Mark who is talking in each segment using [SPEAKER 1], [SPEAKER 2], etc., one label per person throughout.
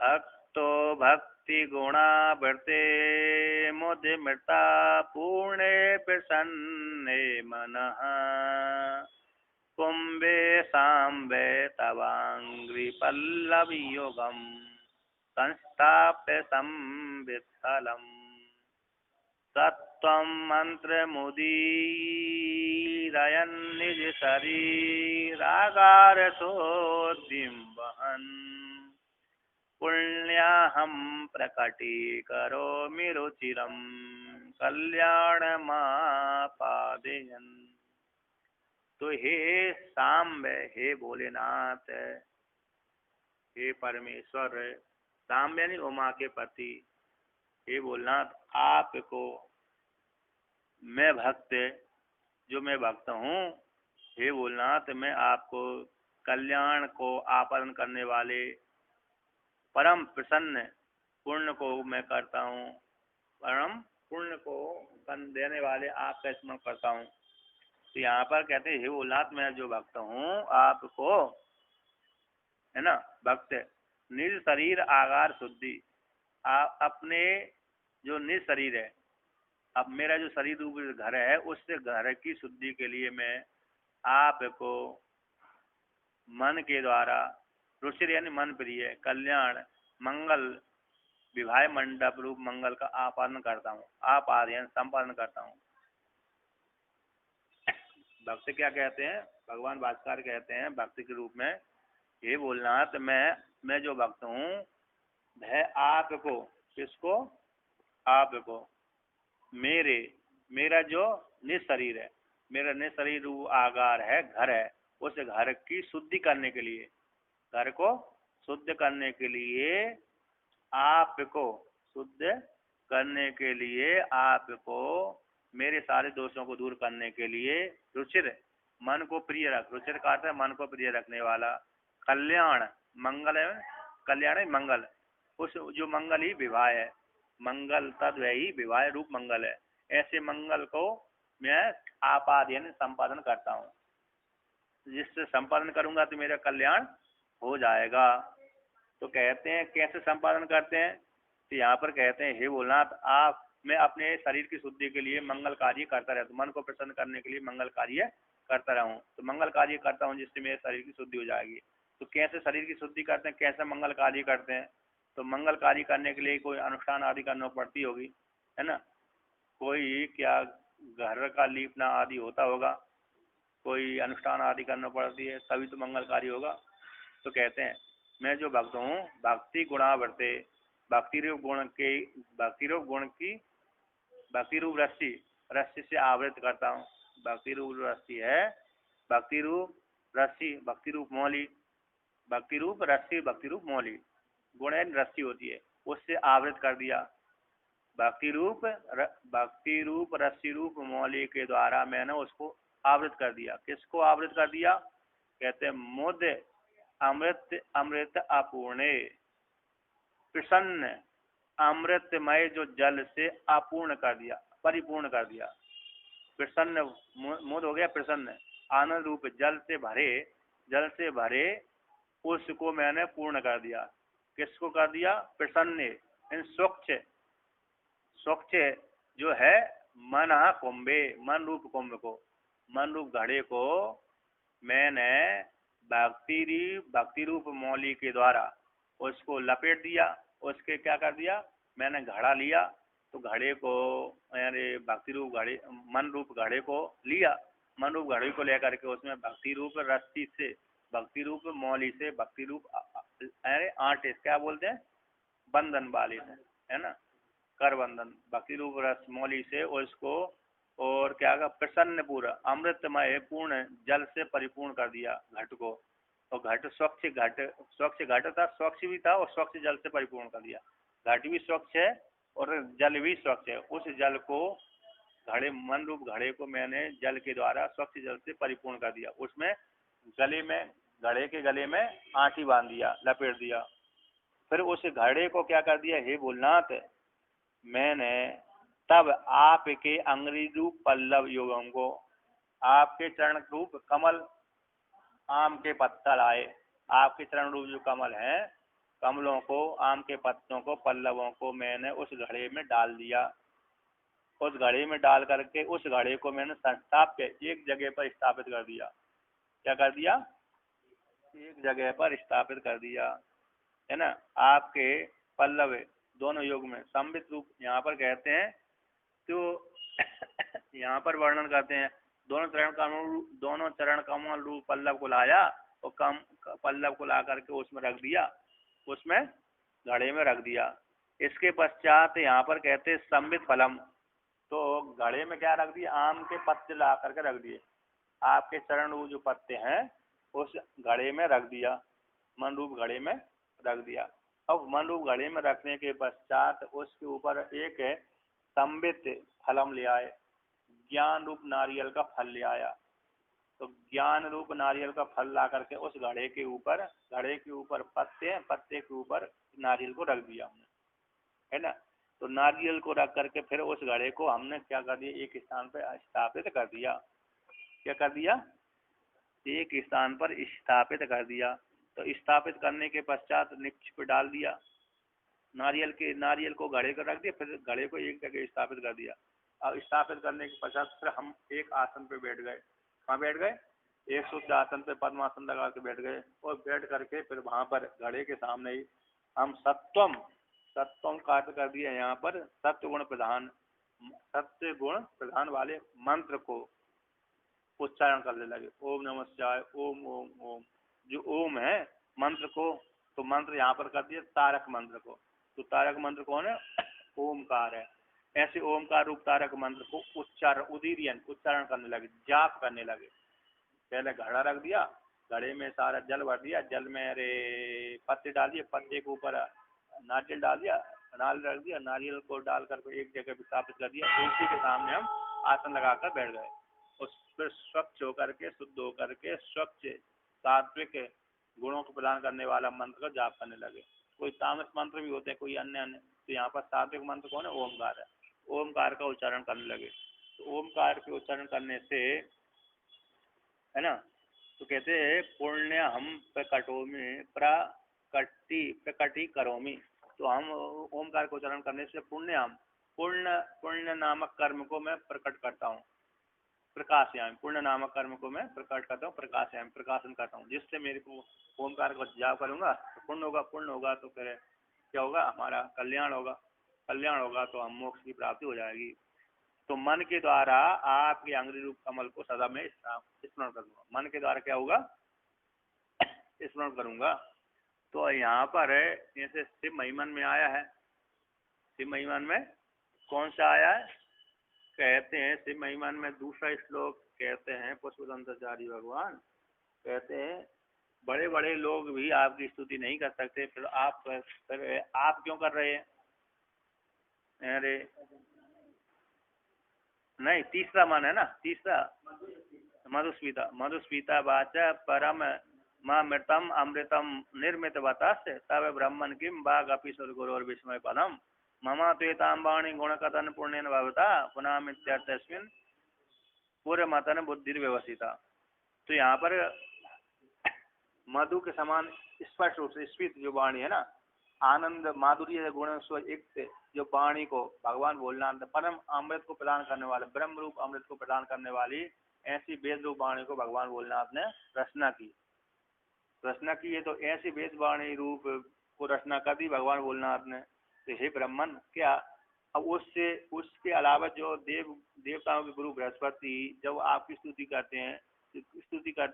[SPEAKER 1] भक्तो भक्ति गुणावृते मुदिमृता पूर्णे प्रसन्ने मनः कुंभे सांबे तवांग्रिपल्लवयुगम् संस्थाप्य संवित्थलम् तत्त्वं मन्त्रमुदीरयन् निज शरीरागारशोऽधिं पुण्याहं प्रकटीकरोमि रुचिरं कल्याणमापादयन्। तो हे सांब, हे भोलेनाथ, हे परमेश्वर, सांब यानी उमा के पति, हे भोलेनाथ, आपको मैं भक्त, जो मैं भक्त हूँ, हे भोलेनाथ, मैं आपको कल्याण को आपादन करने वाले परम प्रसन्न पुण्य को मैं करता हूँ, परम पुण्य को देने वाले आपका स्मरण करता हूँ। तो यहाँ पर कहते हैं हे भोलेनाथ, मैं जो भक्त हूँ आपको, है ना, भक्त निज शरीर आगार शुद्धि, आप अपने जो निज शरीर है, अब मेरा जो शरीर रूप घर है, उससे घर की शुद्धि के लिए मैं आपको मन के द्वारा, रुचिर यानी मन प्रिय, कल्याण, मंगल, विवाह मंडप रूप मंगल का आपादन करता हूँ, आपादन संपादन करता हूँ। भक्त क्या कहते हैं, भगवान भास्कर कहते हैं भक्ति के रूप में, हे भोलेनाथ, मैं जो भक्त हूँ वह आपको, किसको, आपको मेरा जो निज शरीर है, मेरा निज शरीर आगार है, घर है, उस घर की शुद्धि करने के लिए, घर को शुद्ध करने के लिए, आपको शुद्ध करने के लिए, आपको मेरे सारे दोषों को दूर करने के लिए, रुचिर मन को प्रिय रख, रुचिर का अर्थ है मन को प्रिय रखने वाला, कल्याण, मंगल है, कल्याण है मंगल, उस जो मंगल ही विवाह है, मंगल तद ही विवाह रूप मंगल है, ऐसे मंगल को मैं आपादन संपादन करता हूँ, जिससे संपादन करूंगा तो मेरा कल्याण हो जाएगा। तो कहते हैं कैसे संपादन करते हैं, तो यहाँ पर कहते हैं हे भोलेनाथ, आप, मैं अपने शरीर की शुद्धि के लिए मंगल कार्य करता रहता हूँ, मन को प्रसन्न करने के लिए मंगल कार्य करता रहूँ, तो मंगल कार्य करता हूँ जिससे मेरे शरीर की शुद्धि हो जाएगी। तो कैसे शरीर की शुद्धि करते हैं, कैसे मंगल कार्य करते हैं, तो मंगल कार्य करने के लिए कोई अनुष्ठान आदि करना पड़ती होगी, है ना, कोई क्या घर का लीपना आदि होता होगा, कोई अनुष्ठान आदि करना पड़ती है, तभी तो मंगल कार्य होगा। तो कहते हैं मैं जो भक्त हूँ, भक्ति गुणावर्ते, भक्ति रूप गुण के, भक्ति रूप गुण की, भक्ति रूप रस्सी, रस्सी से आवृत करता हूँ, भक्ति रूप रस्सी है, भक्ति रूप रस्सी, भक्ति रूप मौली, भक्ति रूप रस्सी, भक्ति रूप मौली, गुण रस्सी होती है, उससे आवृत कर दिया, भक्ति रूप रस्सी रूप मौली के द्वारा मैंने उसको आवृत कर दिया। किसको आवृत कर दिया, कहते हैं मुद अमृत, अमृत अपूर्णे, प्रसन्न अमृतमय जो जल से अपूर्ण कर दिया, परिपूर्ण कर दिया, प्रसन्न मुद हो गया प्रसन्न, आनंद रूप जल से भरे, जल से भरे उसको मैंने पूर्ण कर दिया। किसको कर दिया, प्रसन्न, इन स्वच्छ, स्वच्छ जो है मन कुंभे, मन रूप कुंभ को, मन रूप घड़े को मैंने भक्ति रूप मौली के द्वारा उसको लपेट दिया, उसके क्या कर दिया, मैंने घड़ा लिया, तो घड़े को, अरे भक्ति रूप घड़े, मन रूप घड़े को लिया, मन रूप घड़े को लेकर के उसमें भक्ति रूप रस्सी से, भक्ति रूप मौली से, भक्ति रूप अरे आटे क्या बोलते हैं, बंधन वाले से, है ना, कर बंधन, भक्ति रूप रस मौली से उसको, और क्या कहा, प्रसन्न पूरा अमृतमय पूर्ण जल से परिपूर्ण कर दिया घट को, और घट स्वच्छ, घट स्वच्छ घट था, स्वच्छ भी था और स्वच्छ जल से परिपूर्ण कर दिया, घट भी स्वच्छ है और जल भी स्वच्छ है, उस जल को घड़े, मन रूप घड़े को मैंने जल के द्वारा स्वच्छ जल से परिपूर्ण कर दिया, उसमें गले में, घड़े के गले में आटी बांध दिया, लपेट दिया, फिर उस घड़े को क्या कर दिया, हे भोलेनाथ, मैंने तब आपके अंग्रेजी रूप पल्लव युगम को, आपके चरण रूप कमल, आम के पत्ता लाए, आपके चरण रूप जो कमल है कमलों को, आम के पत्तों को, पल्लवों को मैंने उस घड़े में डाल दिया। उस घड़े में डाल करके उस घड़े को मैंने संस्थापित, एक जगह पर स्थापित कर दिया। क्या कर दिया? एक जगह पर स्थापित कर दिया, है ना। आपके पल्लव दोनों युग में संबित रूप यहाँ पर कहते हैं, तो यहाँ पर वर्णन करते हैं, दोनों चरण कमल रूप पल्लव को लाया और कम पल्लव को ला करके उसमें रख दिया, उसमें घड़े में रख दिया। इसके पश्चात यहाँ पर कहते हैं संबित फलम, तो घड़े में क्या रख दिया? आम के पत्ते ला करके रख दिए। आपके चरण रूप जो पत्ते हैं उस घड़े में रख दिया, मन रूप घड़े में रख दिया। अब मन रूप घड़े में रखने के पश्चात उसके ऊपर एक संबित फलम ले आए, ज्ञान रूप नारियल का फल ले आया। तो ज्ञान रूप नारियल का फल ला करके उस घड़े के ऊपर पत्ते, पत्ते के ऊपर नारियल को रख दिया हमने, है ना। तो नारियल को रख करके फिर उस घड़े को हमने क्या कर दिया? एक स्थान पर स्थापित कर दिया। क्या कर दिया? एक स्थान पर स्थापित कर दिया। तो स्थापित करने के पश्चात निक्ष पे डाल दिया, नारियल को घड़े को रख दिया, फिर घड़े को एक जगह स्थापित कर दिया। अब स्थापित करने के पश्चात फिर हम एक आसन पे बैठ गए। कहाँ बैठ गए? एक शुद्ध आसन पे पद्मासन लगा के बैठ गए, और बैठ करके फिर वहां पर घड़े के सामने ही हम सत्वम कार्य कर दिया। यहाँ पर सत्य गुण प्रधान वाले मंत्र को उच्चारण करने लगे। ओम नमः शिवाय, ओम ओम ओम। जो ओम है मंत्र को, तो मंत्र यहाँ पर कर दिया तारक मंत्र को। तो तारक मंत्र कौन है? ओमकार है। ऐसे ओमकार रूप तारक मंत्र को उच्चारण करने लगे, जाप करने लगे। पहले घड़ा रख दिया, घड़े में सारा जल भर दिया, जल में अरे पत्ते डाल दिए, पत्ते के ऊपर नारियल डाल दिया, नारियल रख दिया, नारियल को डाल करके एक जगह स्थापित कर दिया। उसी के सामने हम आसन लगाकर बैठ गए। उस फिर स्वच्छ होकर के, शुद्ध होकर के, स्वच्छ सात्विक गुणों को प्रदान करने वाला मंत्र का जाप करने लगे। कोई तामस मंत्र भी होते हैं, कोई अन्य अन्य। तो यहाँ पर सात्विक मंत्र कौन है? ओमकार है। ओमकार का उच्चारण करने लगे। तो ओमकार के उच्चारण करने से, है ना, तो कहते हैं पुण्य हम प्रकटी करोमी। तो हम ओमकार का उच्चारण करने से पुण्य नामक कर्म को मैं प्रकट करता हूँ, प्रकाशयामी। पुण्य नामक कर्म को मैं प्रकट करता हूँ, प्रकाशयामी, प्रकाशन करता हूँ। जिससे मेरे को ओमकार को जाप करूंगा तो पुण्य होगा तो फिर क्या होगा? हमारा कल्याण होगा तो हम मोक्ष की प्राप्ति हो जाएगी। तो मन के द्वारा आपके अंग्री रूप कमल को सदा मैं स्मरण करूंगा। मन के द्वारा क्या होगा? स्मरण करूंगा। तो यहाँ पर जैसे शिव महिमन में आया है, शिव महिमन में कौन सा आया है? कहते हैं शिव महिमन में दूसरा श्लोक कहते हैं, पुष्पदंताचार्य भगवान कहते हैं बड़े बड़े लोग भी आपकी स्तुति नहीं कर सकते, फिर आप क्यों कर रहे हैं? अरे नहीं, तीसरा मन है ना, तीसरा मधुस्मिता वाचा परम मृतम अमृतम निर्मित बतास तब ब्रह्मन किम बाग अपि स्वर्गुरु और विस्मय पदम ममा त्वेतांबाणी गुणकथन पुण्यन भवता पुनः पूर्व मतन बुद्धि व्यवस्थिता। तो यहाँ पर मधु के समान स्पष्ट रूप से स्फीत जो वाणी है ना, आनंद माधुर्य गुण युक्त जो वाणी को भगवान भोलेनाथ परम अमृत को प्रदान करने वाले, ब्रह्म रूप अमृत को प्रदान करने वाली ऐसी वेद रूप वाणी को भगवान भोलेनाथ ने रचना की है। तो ऐसी वेद वाणी रूप को रचना कर दी भगवान भोलेनाथ ने। तो हे ब्रह्मन, क्या अब उसके अलावा जो देवताओं के गुरु बृहस्पति जब आपकी स्तुति करते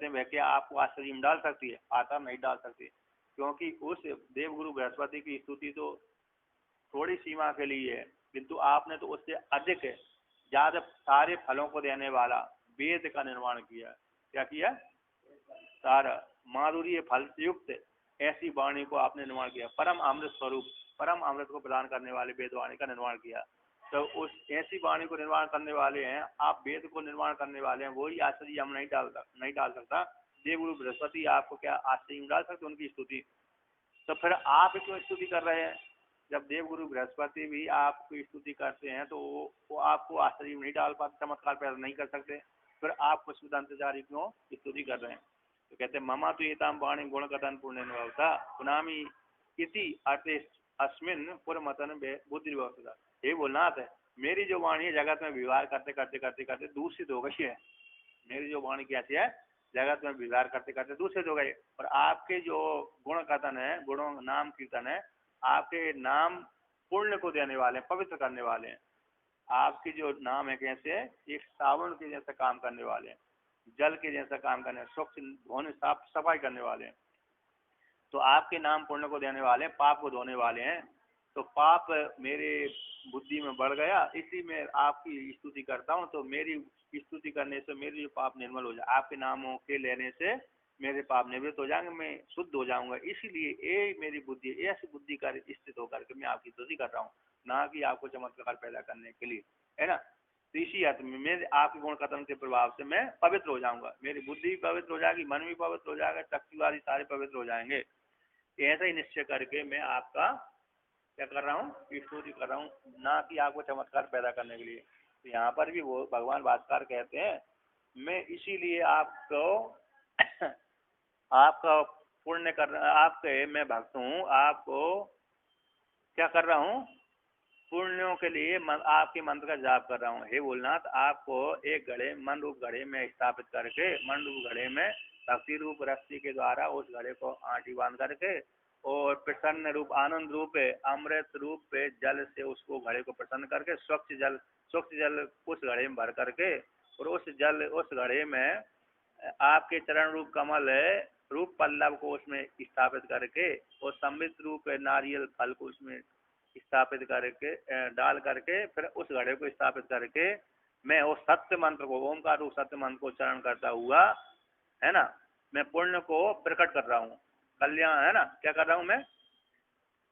[SPEAKER 1] हैं वह क्या आपको आश्चर्य में डाल सकती है? आता नहीं डाल सकती, क्योंकि उस देवगुरु बृहस्पति की स्तुति तो थोड़ी सीमा के लिए है, किंतु आपने तो उससे अधिक ज्यादा सारे फलों को देने वाला वेद का निर्माण किया। क्या किया? सारा माधुर्य फल युक्त ऐसी वाणी को आपने निर्माण किया। परम अमृत स्वरूप, परम अमृत को प्रदान करने वाले वेद वाणी का निर्माण किया। तो उस ऐसी वाणी को निर्माण करने वाले हैं आप, वेद को निर्माण करने वाले हैं, वही आश्चर्य हम नहीं डाल सकता। देवगुरु बृहस्पति आपको क्या आश्चर्य में डाल सकते उनकी स्तुति? तो फिर आप क्यों स्तुति कर रहे हैं? जब देवगुरु बृहस्पति भी आपकी स्तुति करते हैं तो वो आपको आश्चर्य में नहीं डाल पाते, चमत्कार पैदा नहीं कर सकते, फिर आप पुष्पदंताचार्य क्यों स्तुति कर रहे हैं? तो कहते हैं ममा तो एताम वाणी गुण कथन पुण्य भवता पुनामी इति अर्थे अस्मिन पुरमतन बुद्धि व्यवस्था। ये बोलना है मेरी जो वाणी है जगत में व्यवहार करते करते करते करते दूषित हो गई है। मेरी जो वाणी कैसी है जगत में व्यवहार करते करते दूषित हो गई। और आपके जो गुण कथन है, गुणों नाम कीर्तन है, आपके नाम पुण्य को देने वाले हैं, पवित्र करने वाले हैं। आपकी जो नाम है कैसे एक सावन के जैसा काम करने वाले हैं, जल के जैसा काम करने, स्वच्छ धोने साफ सफाई करने वाले हैं। तो आपके नाम पुण्य को देने वाले हैं, पाप को धोने वाले हैं। तो पाप मेरे बुद्धि में बढ़ गया, इसी में आपकी स्तुति करता हूँ। तो मेरी स्तुति करने से मेरे जो पाप निर्मल हो जाए, आपके नामों के लेने से मेरे पाप निवृत्त हो जाएंगे, मैं शुद्ध हो जाऊंगा। इसीलिए ये मेरी बुद्धि ऐसी बुद्धि का स्थित होकर के मैं आपकी स्तुति कर रहा हूँ, ना कि आपको चमत्कार पैदा करने के लिए, है ना। तो इसी अर्थ में मेरे आपके गुण कथन के प्रभाव से मैं पवित्र हो जाऊंगा, मेरी बुद्धि भी पवित्र हो जाएगी, मन भी पवित्र हो जाएगा, शक्ति वाली सारे पवित्र हो जाएंगे। ऐसा ही निश्चय करके मैं आपका क्या कर रहा हूँ, स्तुति कर रहा हूँ, ना कि आपको चमत्कार पैदा करने के लिए। तो यहाँ पर भी वो भगवान भास्कर कहते हैं मैं इसीलिए आपको आपका पुण्य कर आपके मैं भक्त हूँ, आपको क्या कर रहा हूँ, पुण्यों के लिए आपके मंत्र का जाप कर रहा हूँ। हे भोलेनाथ, आपको एक घड़े मन रूप घड़े में स्थापित करके, मन रूप घड़े में भक्ति रूप रस्सी के द्वारा उस घड़े को आटी बांध करके और प्रसन्न रूप आनंद रूप अमृत रूप जल से उसको घड़े को प्रसन्न करके स्वच्छ जल उस घड़े में भर करके और उस घड़े में आपके चरण रूप कमल रूप पल्लव को उसमें स्थापित करके और समृद्ध रूप नारियल फल को उसमें स्थापित करके डाल करके फिर उस घड़े को स्थापित करके मैं उस सत्य मंत्र को, ओमकार रूप सत्य मंत्र को उच्चारण करता हुआ, है ना, मैं पुण्य को प्रकट कर रहा हूँ। कल्याण, है ना, क्या कर रहा हूँ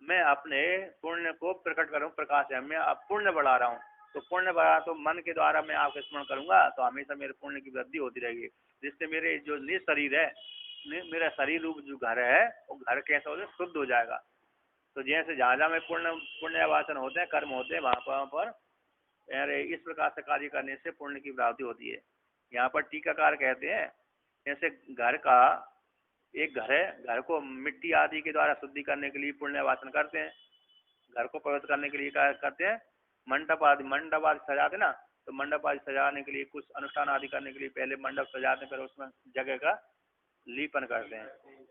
[SPEAKER 1] मैं अपने पुण्य को प्रकट कर रहा हूँ, प्रकाश है, मैं अब पुण्य बढ़ा रहा हूँ। तो पुण्य बढ़ा तो मन के द्वारा मैं आपका स्मरण करूंगा तो हमेशा मेरे पुण्य की वृद्धि होती रहेगी, जिससे मेरे जो निज शरीर है, मेरा शरीर रूप जो घर है वो घर कैसा हो जाए, शुद्ध हो जाएगा। तो जैसे जहाँ जहाँ में पुण्य वासन होते हैं, कर्म होते हैं, वहाँ पर अरे इस प्रकार से कार्य करने से पुण्य की प्राप्ति होती है। यहाँ पर टीकाकार कहते हैं जैसे घर का एक घर है, घर को मिट्टी आदि के द्वारा शुद्धि करने के लिए पुण्य वासन करते हैं, घर को पवित्र करने के लिए क्या करते हैं, मंडप आदि सजाते ना। तो मंडप आदि सजाने के लिए कुछ अनुष्ठान आदि करने के लिए पहले मंडप सजाते हैं, फिर उसमें जगह का लीपन करते हैं।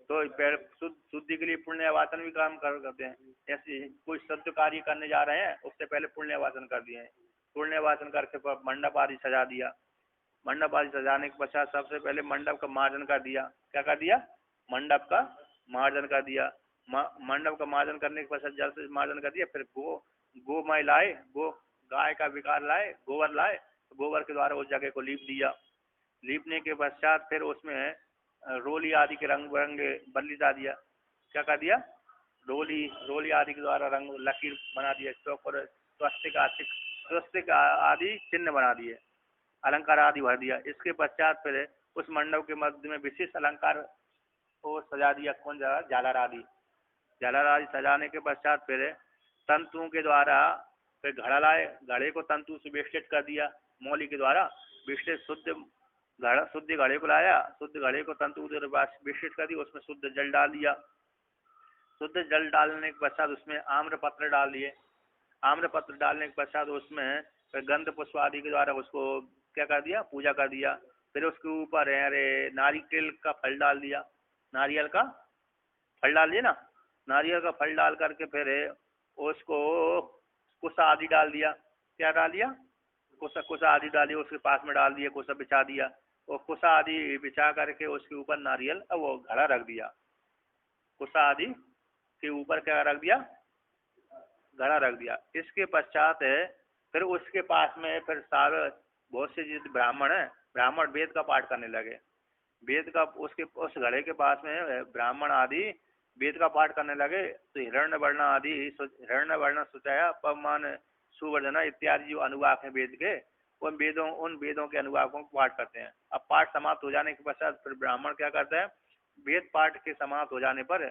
[SPEAKER 1] तो शुद्धि के लिए पुण्य वासन भी काम करते हैं। ऐसे कोई शुद्ध कार्य करने जा रहे हैं उससे पहले पुण्य वासन कर दिए, पुण्य वासन करके मंडप आदि सजा दिया। मंडप आदि सजाने के पश्चात सबसे पहले मंडप का मार्जन कर दिया। क्या कर दिया, मंडप का मार्जन कर दिया। मंडप का मार्जन करने के पश्चात जल से मार्जन कर दिया। फिर गो माई लाए, गो गाय का विकार लाए, गोबर लाए, गोबर के द्वारा उस जगह को लीप दिया। लीपने के पश्चात फिर उसमें रोली आदि के रंग बिरंगे बल्ली डाल दिया। क्या कर दिया, रोली आदि के द्वारा रंग लकीर बना दिया, चौक पर स्वस्तिक आदि चिन्ह बना दिए, अलंकार आदि भर दिया। इसके पश्चात फिर उस मंडप के मध्य में विशेष अलंकार को सजा दिया। कौन जगह, झालर आदि सजाने के पश्चात फिर तंतुओं के द्वारा फिर घड़ा लाए, घड़े को तंतु से बेष्टित कर दिया, मौली के द्वारा बेष्टित शुद्ध घड़े को लाया, शुद्ध घड़े को तंतु बेष्टित कर दिया, उसमें शुद्ध जल डाल दिया। शुद्ध जल डालने के पश्चात उसमें आम्रपत्र डाल दिए। आम्रपत्र डालने के पश्चात उसमें गंध पुष्प आदि के द्वारा उसको क्या कर दिया, पूजा कर दिया। फिर उसके ऊपर अरे नारियल का फल डाल दिया, नारियल का फल डाल दिया ना, नारियल का फल डाल करके फिर उसको कुसा आदि डाल दिया। क्या डाल दिया, कुसा आदि डाल दिया, उसके पास में डाल दिया, कुसा बिछा दिया और कुसा आदि बिछा करके उसके ऊपर नारियल वो घड़ा रख दिया। कुसा आदि के ऊपर क्या रख दिया, घड़ा रख दिया। इसके पश्चात फिर उसके पास में फिर सारे बहुत से जिस ब्राह्मण है, ब्राह्मण वेद का पाठ करने लगे। वेद का उस घड़े के पास में ब्राह्मण आदि वेद का पाठ करने लगे। तो हिरण्य वर्ण सुचाया पवमान सुवर्धना इत्यादि जो अनुवाक है वेद के, उन वेदों के अनुवाकों को पाठ करते हैं। अब पाठ समाप्त हो जाने के पश्चात फिर ब्राह्मण क्या करता है, वेद पाठ के समाप्त हो जाने पर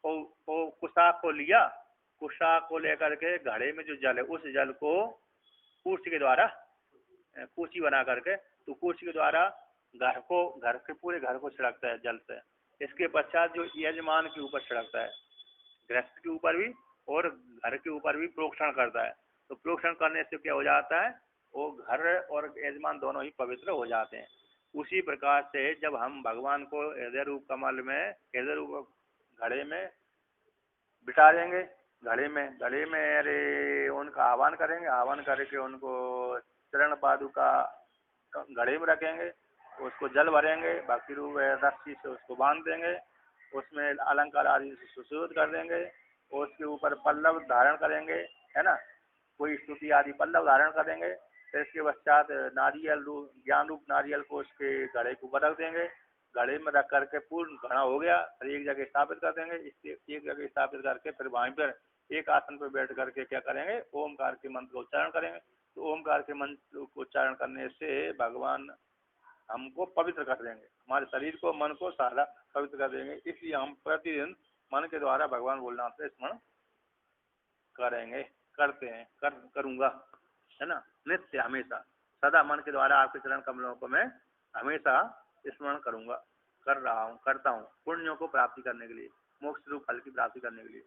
[SPEAKER 1] वो कुशा को लिया, कुशा को लेकर के घड़े में जो जल है उस जल को कुर्सी के द्वारा कुर्सी बना करके, तो कुर्सी के द्वारा पूरे घर को छिड़कता है जल से। इसके पश्चात जो यजमान के ऊपर छिड़कता है, गृहस्थ के ऊपर भी और घर के ऊपर भी प्रोक्षण करता है। तो प्रोक्षण करने से क्या हो जाता है, वो घर और यजमान दोनों ही पवित्र हो जाते हैं। उसी प्रकार से जब हम भगवान को हृदय रूप कमल में, हृदय रूप घड़े में बिठा देंगे, घड़े में अरे उनका आह्वान करेंगे, आह्वान करके उनको चरण पादुका घड़े में रखेंगे, उसको जल भरेंगे, भक्ति रूप रस्सी से उसको बांध देंगे, उसमें अलंकार आदि से सुशोभित कर देंगे, और उसके ऊपर पल्लव धारण करेंगे, है ना, कोई स्तुति आदि पल्लव धारण करेंगे। फिर इसके पश्चात नारियल रूप, ज्ञान रूप नारियल को उसके घड़े को रख देंगे, घड़े में रख करके पूर्ण घड़ा हो गया, फिर एक जगह स्थापित कर देंगे। इसके एक जगह स्थापित करके फिर वहीं पर एक आसन पर बैठ करके क्या करेंगे, ओमकार के मंत्र का उच्चारण करेंगे। तो ओमकार के मंत्र को उच्चारण करने से भगवान हमको पवित्र कर देंगे, हमारे शरीर को, मन को सारा पवित्र कर देंगे। इसलिए हम प्रतिदिन मन के द्वारा भगवान भोलेनाथ से स्मरण करेंगे, करते हैं, करूंगा, है ना, नित्य हमेशा सदा मन के द्वारा आपके चरण कमलों को मैं हमेशा स्मरण करूंगा, कर रहा हूँ, करता हूँ, पुण्यों को प्राप्ति करने के लिए, मोक्ष रूप फल की प्राप्ति करने के लिए।